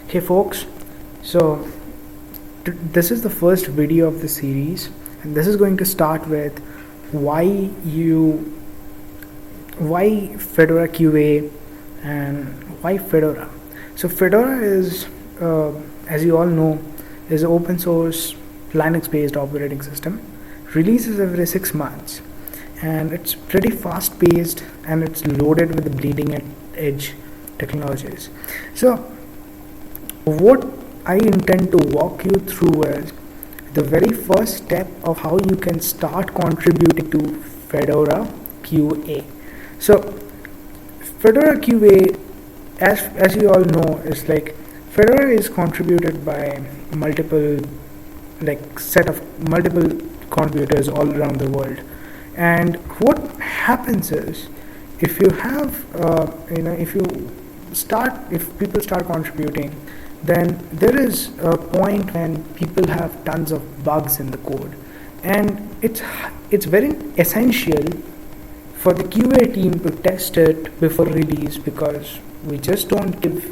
Hey folks, so this is the first video of the series, and this is going to start with why Fedora QA and why Fedora. So Fedora is, as you all know, is an open source Linux based operating system, releases every 6 months, and it's pretty fast paced and it's loaded with the bleeding edge technologies. So what I intend to walk you through is the very first step of how you can start contributing to Fedora QA. So Fedora QA, as you all know, is like Fedora is contributed by multiple contributors all around the world. And what happens is, if you have if people start contributing, then there is a point when people have tons of bugs in the code, and it's very essential for the QA team to test it before release, because we just don't give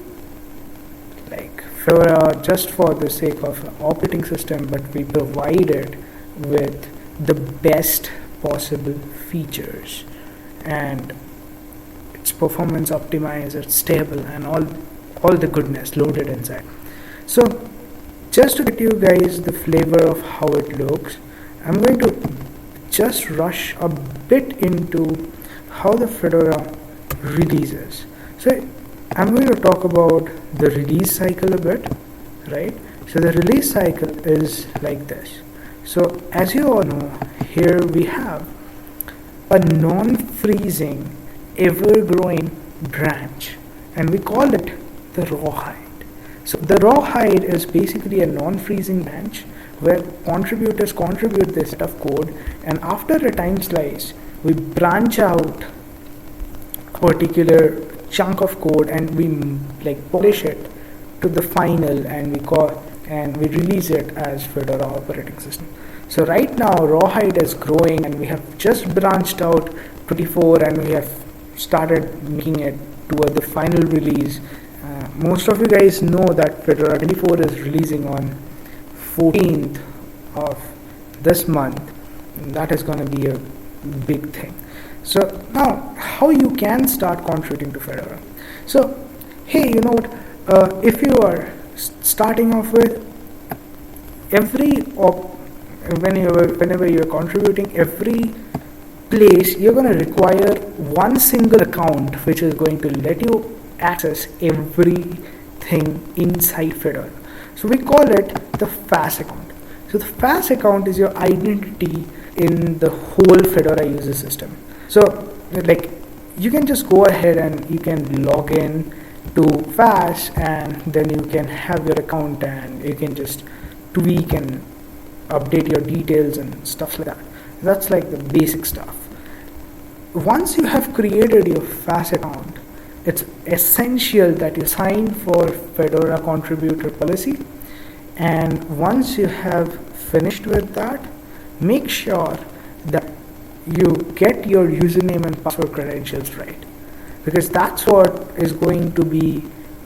Fedora just for the sake of an operating system, but we provide it with the best possible features, and it's performance optimized, it's stable, and all the goodness loaded inside. So just to get you guys the flavor of how it looks, I'm going to just rush a bit into how the Fedora releases. So I'm going to talk about the release cycle a bit, right? So the release cycle is like this. So as you all know, here we have a non-freezing, ever-growing branch, and we call it the rawhide. So the rawhide is basically a non-freezing branch where contributors contribute this set of code, and after a time slice we branch out a particular chunk of code and we polish it to the final, and we release it as Fedora operating system. So right now rawhide is growing, and we have just branched out 24, and we have started making it toward the final release. Most of you guys know that Fedora 24 is releasing on 14th of this month. That is going to be a big thing. So now, how you can start contributing to Fedora? So hey, you know what? If you are starting off with whenever you are contributing, every place you're going to require one single account, which is going to let you access everything inside Fedora. So we call it the FAS account. So the FAS account is your identity in the whole Fedora user system. So you can just go ahead and you can log in to FAS, and then you can have your account, and you can just tweak and update your details and stuff like that. That's like the basic stuff. Once you have created your FAS account, it's essential that you sign for Fedora contributor policy, and once you have finished with that, make sure that you get your username and password credentials right, because that's what is going to be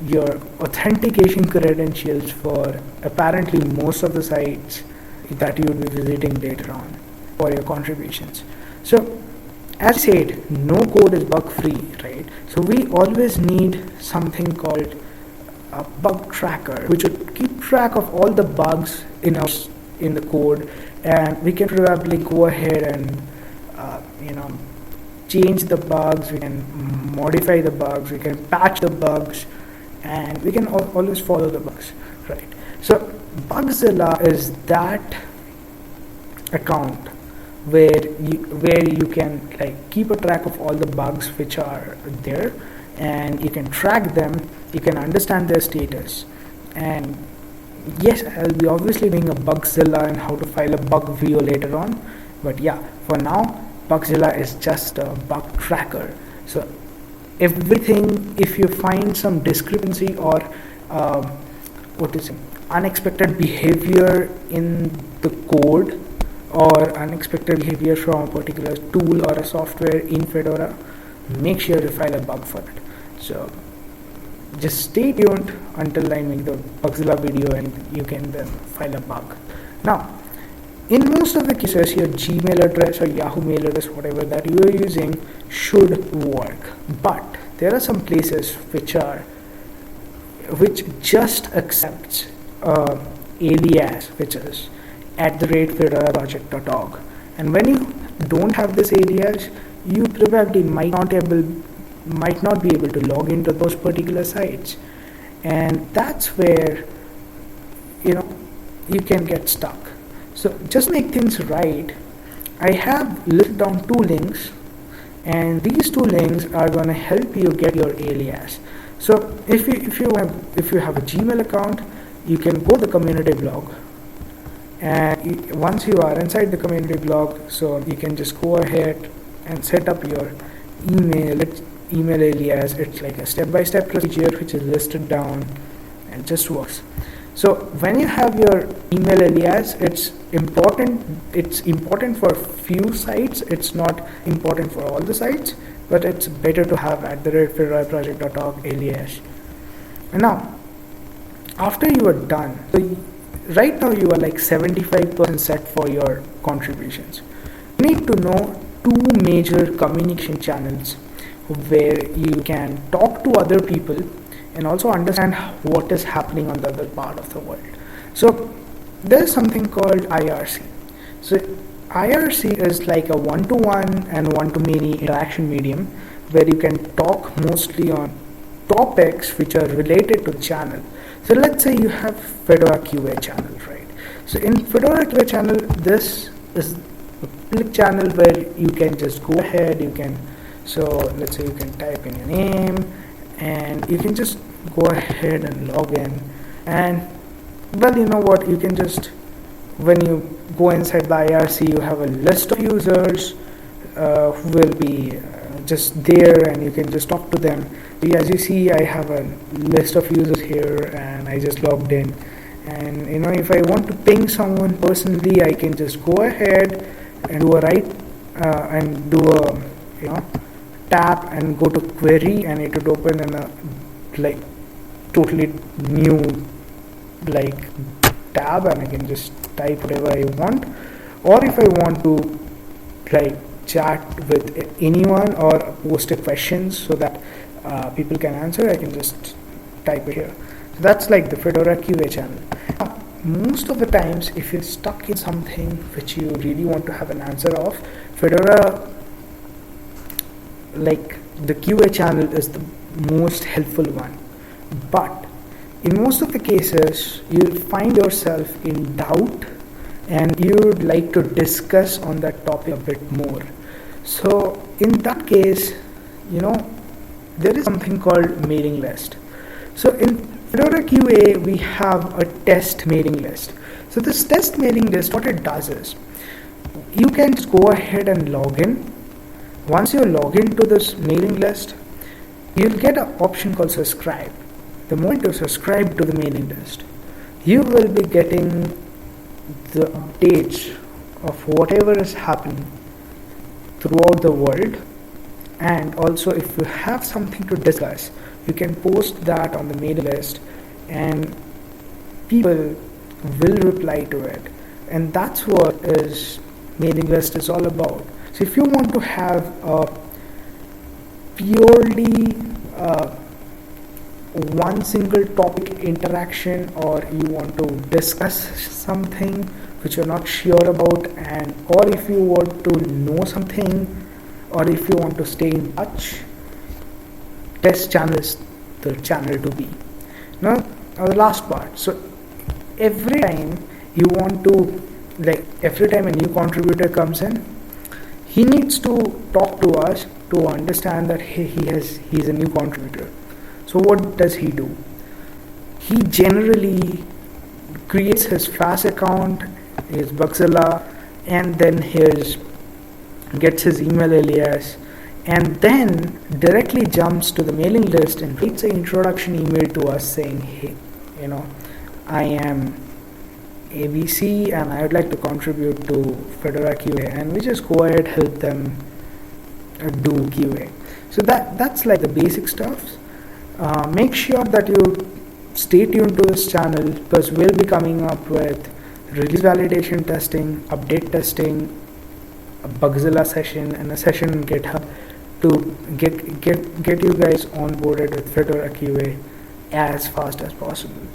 your authentication credentials for apparently most of the sites that you will be visiting later on for your contributions. So as I said, no code is bug free, right? So we always need something called a bug tracker, which would keep track of all the bugs in the code, and we can probably go ahead and change the bugs, we can modify the bugs, we can patch the bugs, and we can always follow the bugs, right? So Bugzilla is that account where you can keep a track of all the bugs which are there, and you can track them, you can understand their status. And yes, I'll be obviously doing a Bugzilla and how to file a bug video later on, but yeah, for now Bugzilla is just a bug tracker. So everything, if you find some discrepancy or unexpected behavior in the code, or unexpected behavior from a particular tool or a software in Fedora, make sure you file a bug for it. So just stay tuned until I make the Bugzilla video and you can then file a bug. Now, in most of the cases, your Gmail address or Yahoo mail address, whatever that you are using, should work. But there are some places which just accepts alias, which is @fedoraproject.org. And when you don't have this alias, you probably might not be able to log into those particular sites, and that's where you can get stuck. So just to make things right, I have listed down 2 links, and these 2 links are going to help you get your alias. So if you have a Gmail account, you can go to the community blog, and once you are inside the community blog, so you can just go ahead and set up your email alias. It's like a step-by-step procedure which is listed down and just works. So when you have your email alias, it's important for few sites. It's not important for all the sites, but it's better to have @fedoraproject.org alias. And now, after you are done, so right now you are like 75% set for your contributions. You need to know 2 major communication channels where you can talk to other people and also understand what is happening on the other part of the world. So there's something called IRC. So IRC is like a one-to-one and one-to-many interaction medium where you can talk mostly on topics which are related to the channel. So let's say you have Fedora QA channel, right? So in Fedora QA channel, this is a public channel where you can just go ahead, so let's say you can type in your name and you can just go ahead and log in, and well, you know what, you can just, when you go inside the IRC, you have a list of users who will be just there, and you can just talk to them. As you see, I have a list of users here and I just logged in, and if I want to ping someone personally, I can just go ahead and do a tap and go to query, and it would open in a totally new tab, and I can just type whatever I want. Or if I want to chat with anyone or post a questions so that people can answer, I can just type it here. So that's like the Fedora QA channel. Now, most of the times, if you're stuck in something which you really want to have an answer of, Fedora, the QA channel is the most helpful one. But in most of the cases, you'll find yourself in doubt and you would like to discuss on that topic a bit more. So in that case, there is something called mailing list. So in Fedora QA, we have a test mailing list. So this test mailing list, what it does is, you can just go ahead and log in. Once you log into this mailing list, you'll get an option called subscribe. The moment you subscribe to the mailing list, you will be getting the updates of whatever is happening throughout the world. And also, if you have something to discuss, you can post that on the mailing list and people will reply to it. And that's what is mailing list is all about. So if you want to have a purely one single topic interaction, or you want to discuss something which you're not sure about, or if you want to know something, or if you want to stay in touch, test channel is the channel to be. Now the last part. So every time you want to, every time a new contributor comes in, he needs to talk to us to understand that he's a new contributor. So what does he do? He generally creates his Fast account, his Bugzilla, and then gets his email alias, and then directly jumps to the mailing list and writes an introduction email to us saying, hey, I am ABC and I would like to contribute to Fedora QA, and we just go ahead help them do QA. So that's like the basic stuff. Make sure that you stay tuned to this channel, because we'll be coming up with release validation testing, update testing, a Bugzilla session, and a session in GitHub to get you guys onboarded with Fedora QA as fast as possible.